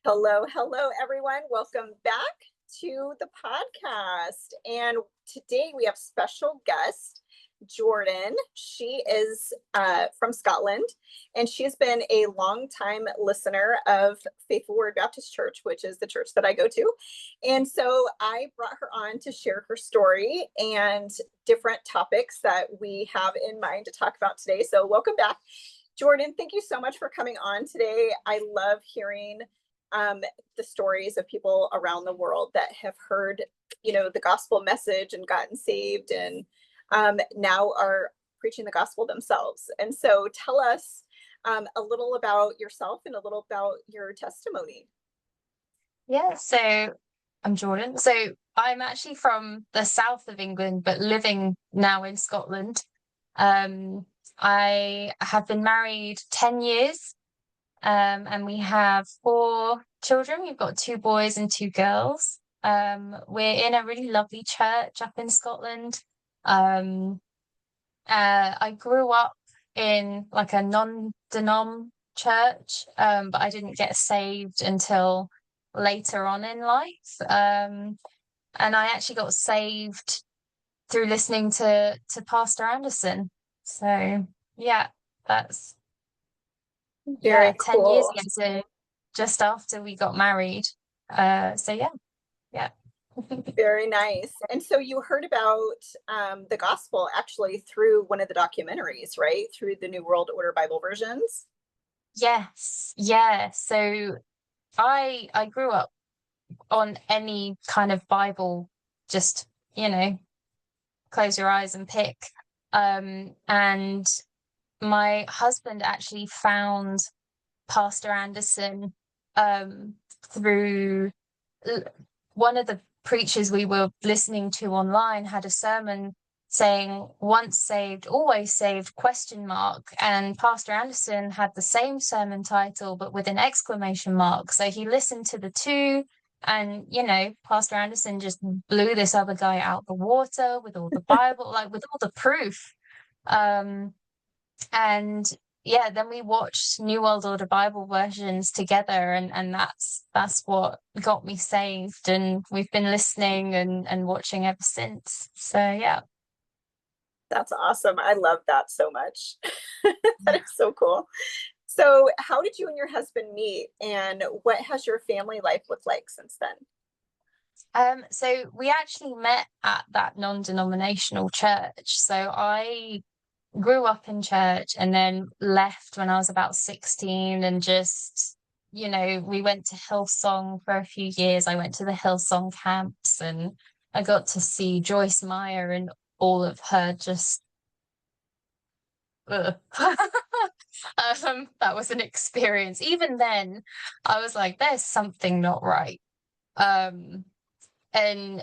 Hello, hello, everyone. Welcome back to the podcast. And today we have special guest, Jordan. She is from Scotland, and she's been a longtime listener of Faithful Word Baptist Church, which is the church that I go to. And so I brought her on to share her story and different topics that we have in mind to talk about today. So welcome back. Jordan, thank you so much for coming on today. I love hearing the stories of people around the world that have heard, the gospel message and gotten saved and now are preaching the gospel themselves. And so tell us a little about yourself and a little about your testimony. Yeah, so I'm Jordan. So I'm actually from the south of England, but living now in Scotland. I have been married 10 years, and we have 4 children. We've got 2 boys and 2 girls. We're in a really lovely church up in Scotland. Um, I grew up in like a non-denom church, but I didn't get saved until later on in life. And I actually got saved through listening to Pastor Anderson. So yeah, that's Very 10 years cool. ago, so just after we got married. So yeah. Very nice. And so you heard about the gospel actually through one of the documentaries, right? Through the New World Order Bible versions. Yes, yeah. So I grew up on any kind of Bible, just, close your eyes and pick. And my husband actually found Pastor Anderson through one of the preachers we were listening to online had a sermon saying once saved, always saved, question mark. And Pastor Anderson had the same sermon title, but with an exclamation mark. So he listened to the two. And, Pastor Anderson just blew this other guy out the water with all the Bible, like with all the proof. And yeah, then we watched New World Order Bible versions together, and that's what got me saved. And we've been listening and watching ever since. So yeah. That's awesome. I love that so much. That is so cool. So, how did you and your husband meet, and what has your family life looked like since then? So we actually met at that non-denominational church. So I grew up in church and then left when I was about 16 and just, we went to Hillsong for a few years. I went to the Hillsong camps and I got to see Joyce Meyer and all of her just that was an experience. Even then, I was like, there's something not right. Um, and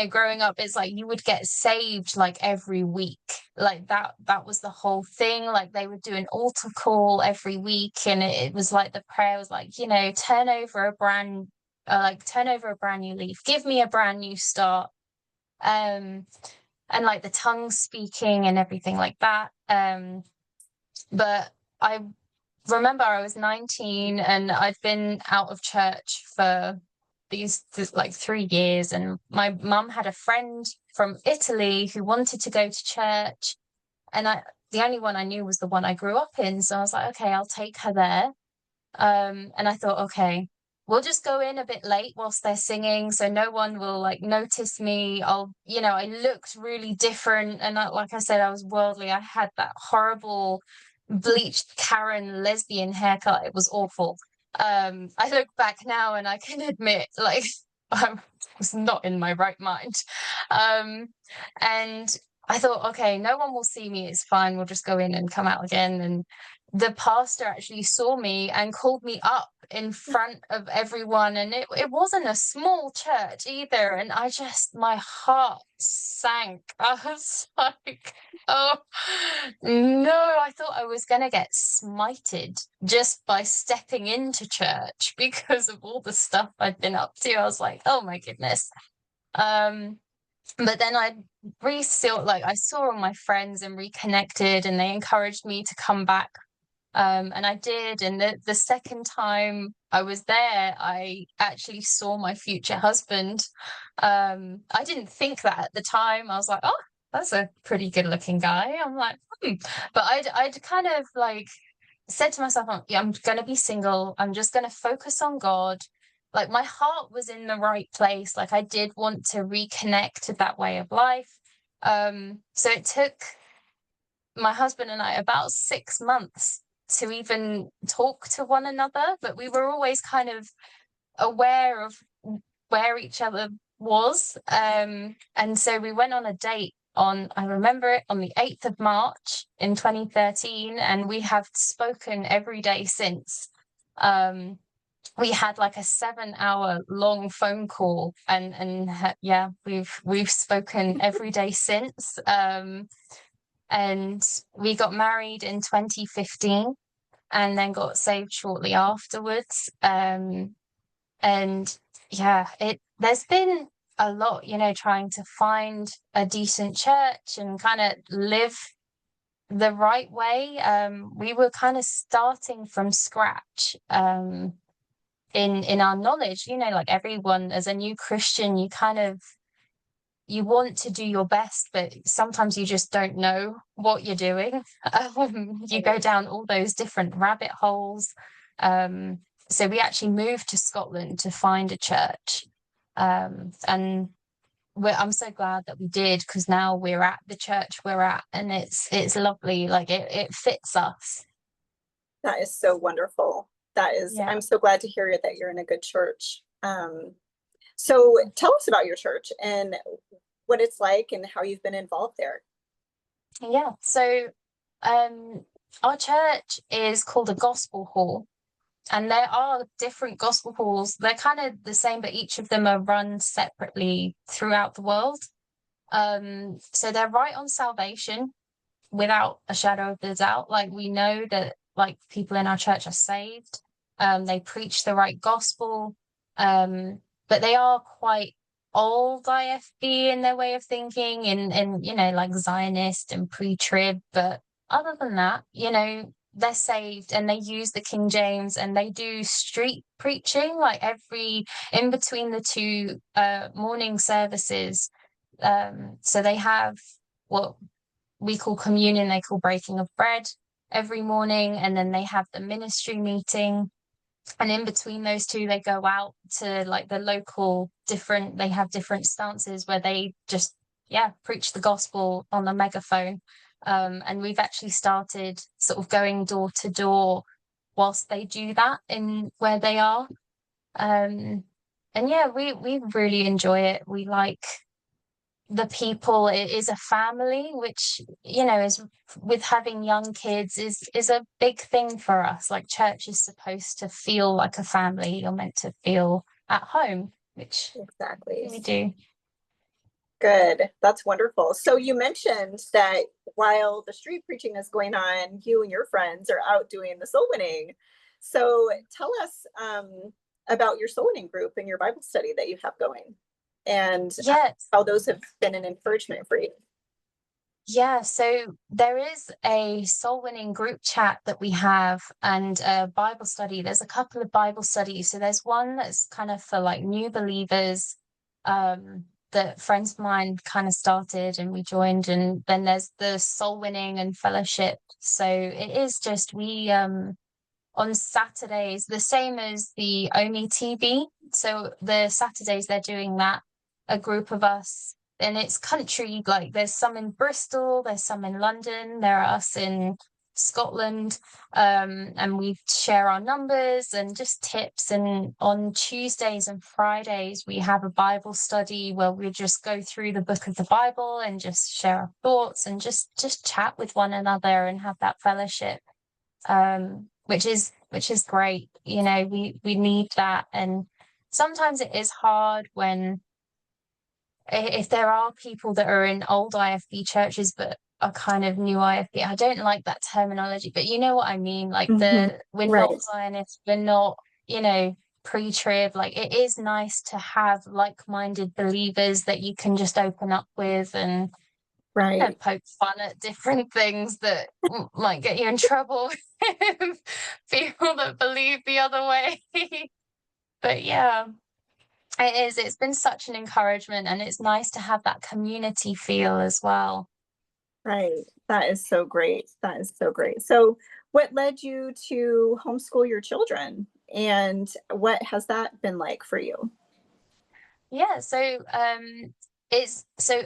growing up, it's like you would get saved like every week, like that was the whole thing. Like they would do an altar call every week, and it was like the prayer was like, turn over a brand new leaf, give me a brand new start. And like the tongue speaking and everything like that. But I remember I was 19 and I'd been out of church for these like 3 years, and my mum had a friend from Italy who wanted to go to church, and the only one I knew was the one I grew up in. So I was like, okay, I'll take her there. And I thought, okay, we'll just go in a bit late whilst they're singing so no one will like notice me. I looked really different, and like I said, I was worldly. I had that horrible bleached Karen lesbian haircut. It was awful. I look back now and I can admit, like, I was not in my right mind. And I thought, okay, no one will see me. It's fine. We'll just go in and come out again. And the pastor actually saw me and called me up in front of everyone. And it wasn't a small church either. And my heart sank. I was like, oh, no, I thought I was going to get smited just by stepping into church because of all the stuff I'd been up to. I was like, oh my goodness. But then I I saw all my friends and reconnected, and they encouraged me to come back And I did. And the second time I was there, I actually saw my future husband. I didn't think that at the time. I was like, oh, that's a pretty good looking guy. I'm like, But I'd kind of like said to myself, yeah, I'm going to be single. I'm just going to focus on God. Like my heart was in the right place. Like I did want to reconnect to that way of life. So it took my husband and I about 6 months to even talk to one another, but we were always kind of aware of where each other was. And so we went on a date on, I remember it, on the 8th of March in 2013, and we have spoken every day since. We had like a 7-hour long phone call, and yeah, we've spoken every day since. And we got married in 2015 and then got saved shortly afterwards. And yeah, there's been a lot, trying to find a decent church and kind of live the right way. We were kind of starting from scratch in our knowledge, like everyone as a new Christian, you want to do your best, but sometimes you just don't know what you're doing. You go down all those different rabbit holes. So we actually moved to Scotland to find a church. And I'm so glad that we did, because now we're at the church we're at, and it's lovely. Like it fits us. That is so wonderful. Yeah. I'm so glad to hear that you're in a good church. So tell us about your church and what it's like and how you've been involved there. Yeah. So our church is called a gospel hall, and there are different gospel halls. They're kind of the same, but each of them are run separately throughout the world. So they're right on salvation without a shadow of a doubt. Like we know that like people in our church are saved. They preach the right gospel. But they are quite old IFB in their way of thinking, and like Zionist and pre-trib. But other than that, they're saved, and they use the King James, and they do street preaching like in between the two morning services. So they have what we call communion, they call breaking of bread every morning, and then they have the ministry meeting. And in between those two, they go out to like the local they have different stances where they just, preach the gospel on the megaphone. And we've actually started sort of going door to door whilst they do that in where they are. And yeah, we really enjoy it. We like the people. It is a family, which is, with having young kids, is a big thing for us. Like church is supposed to feel like a family. You're meant to feel at home, which exactly we do. Good. That's wonderful. So you mentioned that while the street preaching is going on, you and your friends are out doing the soul winning. So tell us about your soul winning group and your Bible study that you have going, and how those have been an encouragement for you. Yeah, so there is a soul winning group chat that we have, and a Bible study. There's a couple of Bible studies. So there's one that's kind of for like new believers, that friends of mine kind of started and we joined, and then there's the soul winning and fellowship. So it is just on Saturdays, the same as the Omi TV. So the Saturdays they're doing that, a group of us, and it's country. Like there's some in Bristol, there's some in London, there are us in Scotland, and we share our numbers and just tips. And on Tuesdays and Fridays we have a Bible study where we just go through the book of the Bible and just share our thoughts and just chat with one another and have that fellowship, which is great. We need that. And sometimes it is hard when if there are people that are in old IFB churches but are kind of new IFB. I don't like that terminology, but you know what I mean. Like we're not Zionists, we're not, pre-trib. Like it is nice to have like-minded believers that you can just open up with and Right. and poke fun at different things that might get you in trouble with people that believe the other way. But yeah, it is. It's been such an encouragement, and it's nice to have that community feel as well. Right. That is so great. That is so great. So, what led you to homeschool your children, and what has that been like for you? Yeah, so it's so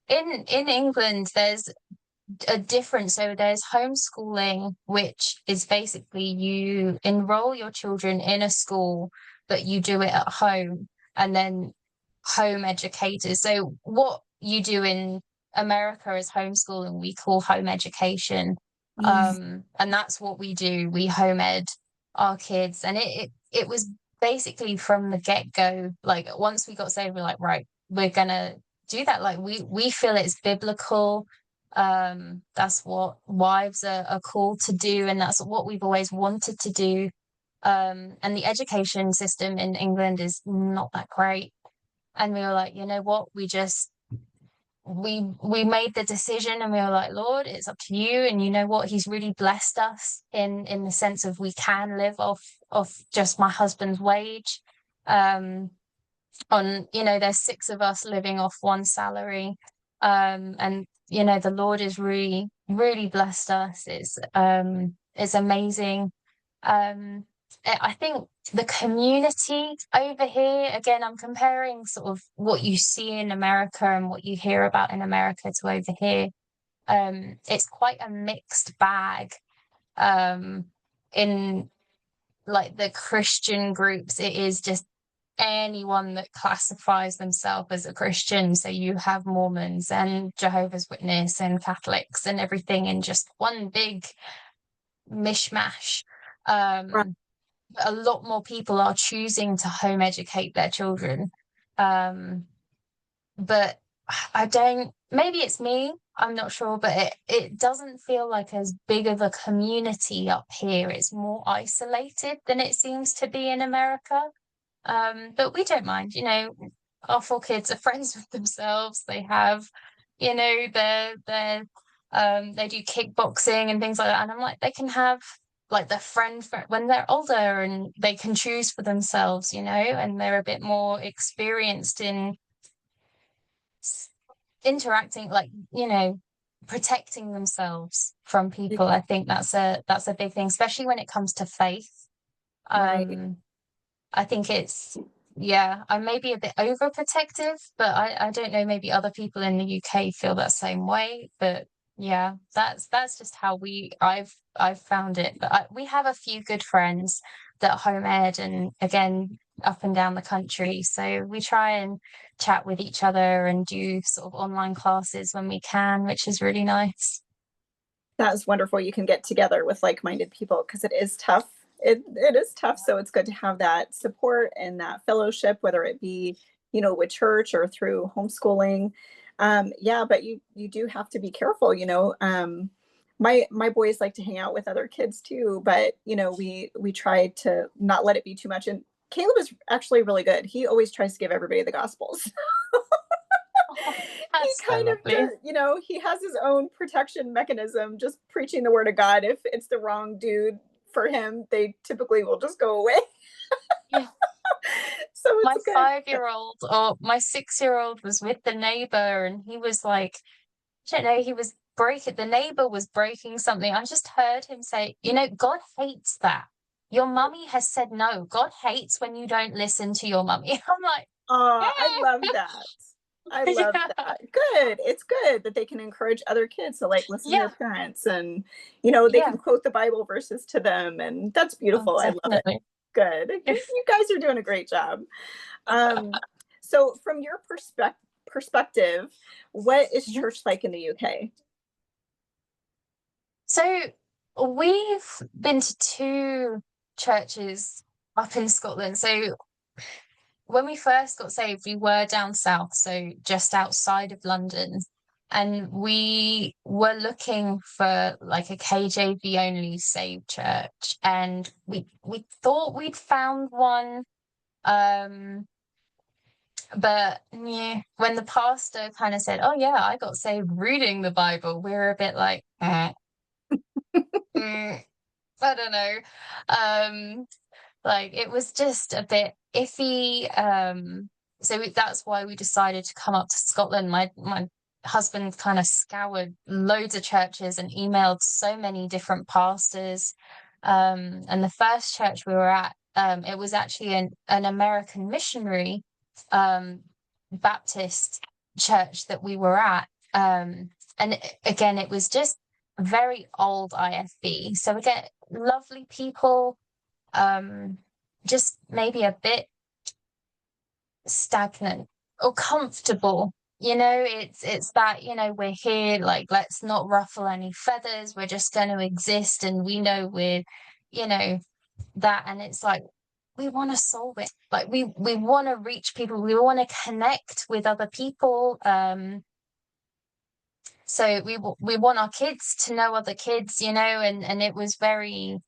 in England there's a difference. So there's homeschooling, which is basically you enroll your children in a school, but you do it at home, and then home educators. So what you do in America is homeschooling, we call home education. Mm. And that's what we do. We home ed our kids. And it was basically from the get-go, like once we got saved, we're like, right, we're gonna do that. Like we feel it's biblical. That's what wives are called to do, and that's what we've always wanted to do. And the education system in England is not that great. And we were like, you know what, we made the decision, and we were like, Lord, it's up to you. And you know what, he's really blessed us in the sense of we can live off just my husband's wage. On, there's six of us living off one salary. And the Lord is really really blessed us. It's amazing. I think the community over here, again, I'm comparing sort of what you see in America and what you hear about in America to over here. It's quite a mixed bag. In like the Christian groups, it is just anyone that classifies themselves as a Christian. So you have Mormons and Jehovah's Witness and Catholics and everything in just one big mishmash. Right. A lot more people are choosing to home educate their children. But I don't, maybe it's me, I'm not sure, but it doesn't feel like as big of a community up here. It's more isolated than it seems to be in America. But we don't mind, our four kids are friends with themselves. They have, they do kickboxing and things like that. And I'm like, they can have like their friend when they're older, and they can choose for themselves, and they're a bit more experienced in interacting, like, protecting themselves from people. I think that's a big thing, especially when it comes to faith. Right. I think yeah, I may be a bit overprotective, but I don't know, maybe other people in the UK feel that same way. But yeah, that's just how I've found it. But we have a few good friends that home ed, and again, up and down the country. So we try and chat with each other and do sort of online classes when we can, which is really nice. That's wonderful. You can get together with like-minded people because it is tough. It is tough. So it's good to have that support and that fellowship, whether it be, with church or through homeschooling. Yeah, but you do have to be careful. My boys like to hang out with other kids too, but we try to not let it be too much. And Caleb is actually really good. He always tries to give everybody the gospels. Oh, He that's so kind of lovely. does, he has his own protection mechanism, just preaching the word of God. If it's the wrong dude for him, they typically will just go away. Yeah. So My it's good. 5-year-old or my 6-year-old was with the neighbor, and he was like, I don't know, he was breaking, the neighbor was breaking something. I just heard him say, God hates that. Your mummy has said no. God hates when you don't listen to your mummy. I'm like, I love that. I love yeah, that. Good. It's good that they can encourage other kids to like listen to their yeah, parents, and they yeah, can quote the Bible verses to them, and that's oh, beautiful. I love it. definitely. Good. You guys are doing a great job. So from your perspective, what is Mhm. church like in the UK? So we've been to two churches up in Scotland. So when we first got saved, we were down south, so just outside of London. And we were looking for like a KJV only saved church. And we thought we'd found one. Um, But yeah, when the pastor kind of said, "Oh yeah, I got saved reading the Bible," we were a bit like, mm, I don't know. Um, like it was just a bit iffy. So that's why we decided to come up to Scotland. My husband kind of scoured loads of churches and emailed so many different pastors. And the first church we were at, it was actually an American missionary Baptist church that we were at. And again, it was just very old IFB. So again, lovely people, just maybe a bit stagnant or comfortable. It's that, we're here, like, let's not ruffle any feathers. We're just going to exist, and we know we're, you know, that. And it's like we want to solve it. Like we want to reach people. We want to connect with other people. So we want our kids to know other kids, and it was very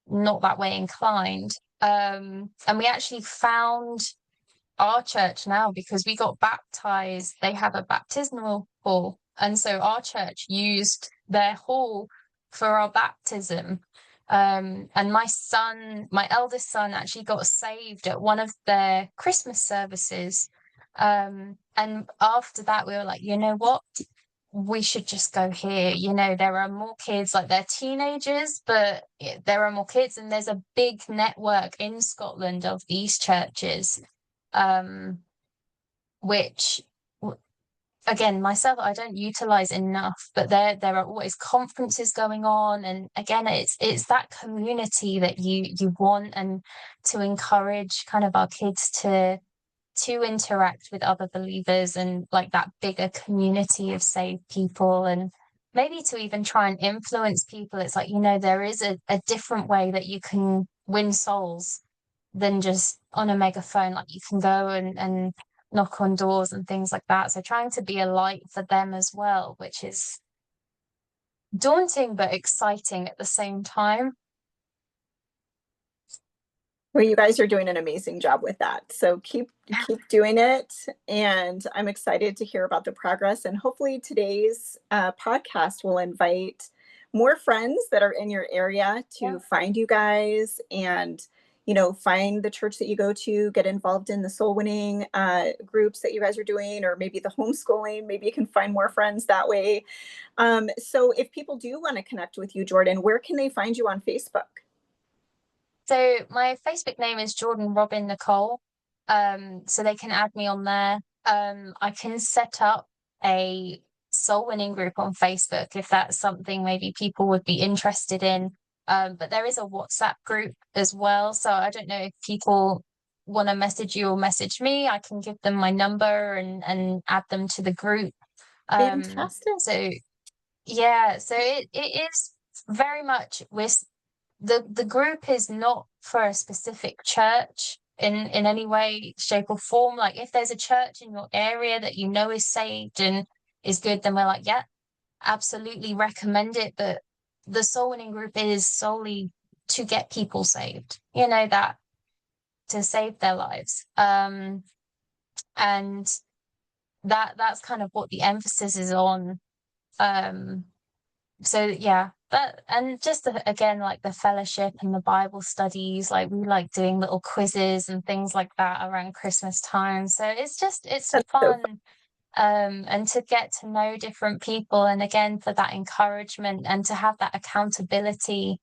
not that way inclined. And we actually found our church now because we got baptized. They have a baptismal hall, and so our church used their hall for our baptism. And my eldest son, actually got saved at one of their Christmas services. And after that, we were like, you know what? We should just go here. There are more kids, like they're teenagers, but there are more kids, and there's a big network in Scotland of these churches, which again, myself, I don't utilize enough, but there are always conferences going on. And again, it's that community that you want, and to encourage kind of our kids to interact with other believers, and like that bigger community of saved people, and maybe to even try and influence people. It's like, there is a different way that you can win souls than just on a megaphone. Like you can go and knock on doors and things like that. So trying to be a light for them as well, which is daunting but exciting at the same time. Well, you guys are doing an amazing job with that. So keep doing it. And I'm excited to hear about the progress. And hopefully today's podcast will invite more friends that are in your area to find you guys and, find the church that you go to, get involved in the soul winning groups that you guys are doing, or maybe the homeschooling. Maybe you can find more friends that way. So if people do want to connect with you, Jordan, where can they find you on Facebook? So my Facebook name is Jordan Robin Nicole. So they can add me on there. I can set up a soul winning group on Facebook if that's something maybe people would be interested in. But there is a WhatsApp group as well. So I don't know if people want to message you or message me. I can give them my number and add them to the group. Fantastic. So yeah, so it is very much with the group is not for a specific church in any way, shape, or form. Like if there's a church in your area that is saved and is good, then we're like, yeah, absolutely recommend it. But the soul winning group is solely to get people saved, that to save their lives. And that's kind of what the emphasis is on. So yeah, that, and just again, like the fellowship and the Bible studies, like we like doing little quizzes and things like that around Christmas time. So it's That's fun. And to get to know different people, and again for that encouragement and to have that accountability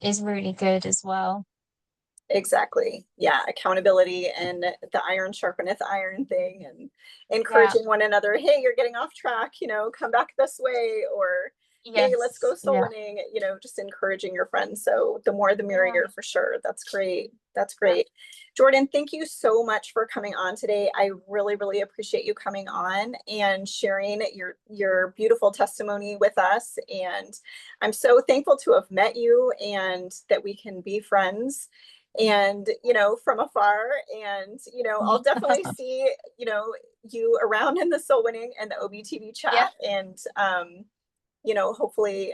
is really good as well. Exactly. Yeah. Accountability and the iron sharpeneth iron thing, and encouraging one another. Hey, you're getting off track, come back this way, or hey, let's go soul winning, just encouraging your friends. So the more the merrier for sure. That's great. That's great. Jordan, thank you so much for coming on today. I really, really appreciate you coming on and sharing your beautiful testimony with us. And I'm so thankful to have met you and that we can be friends, and from afar. And I'll definitely see you around in the soul winning and the OBTV chat. And hopefully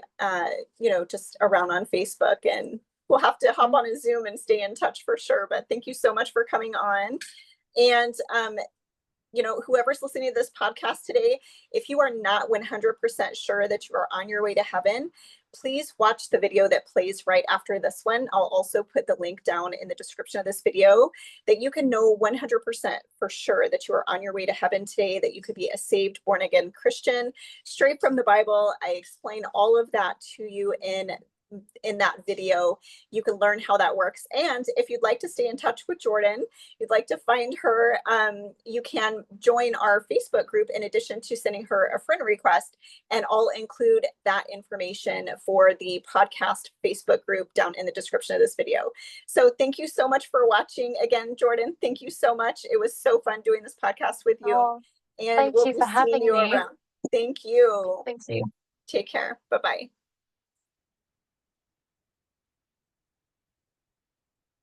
just around on Facebook, and we'll have to hop on a Zoom and stay in touch for sure. But thank you so much for coming on. And, whoever's listening to this podcast today, if you are not 100% sure that you are on your way to heaven, please watch the video that plays right after this one. I'll also put the link down in the description of this video that you can know 100% for sure that you are on your way to heaven today, that you could be a saved, born again Christian straight from the Bible. I explain all of that to you in that video. You can learn how that works. And if you'd like to stay in touch with Jordan, you'd like to find her, you can join our Facebook group in addition to sending her a friend request, and I'll include that information for the podcast Facebook group down in the description of this video. So thank you so much for watching. Again, Jordan, thank you so much. It was so fun doing this podcast with you. Oh, And thank we'll you be for seeing having you me. around. Thank you. Thank you. Take care. Bye-bye.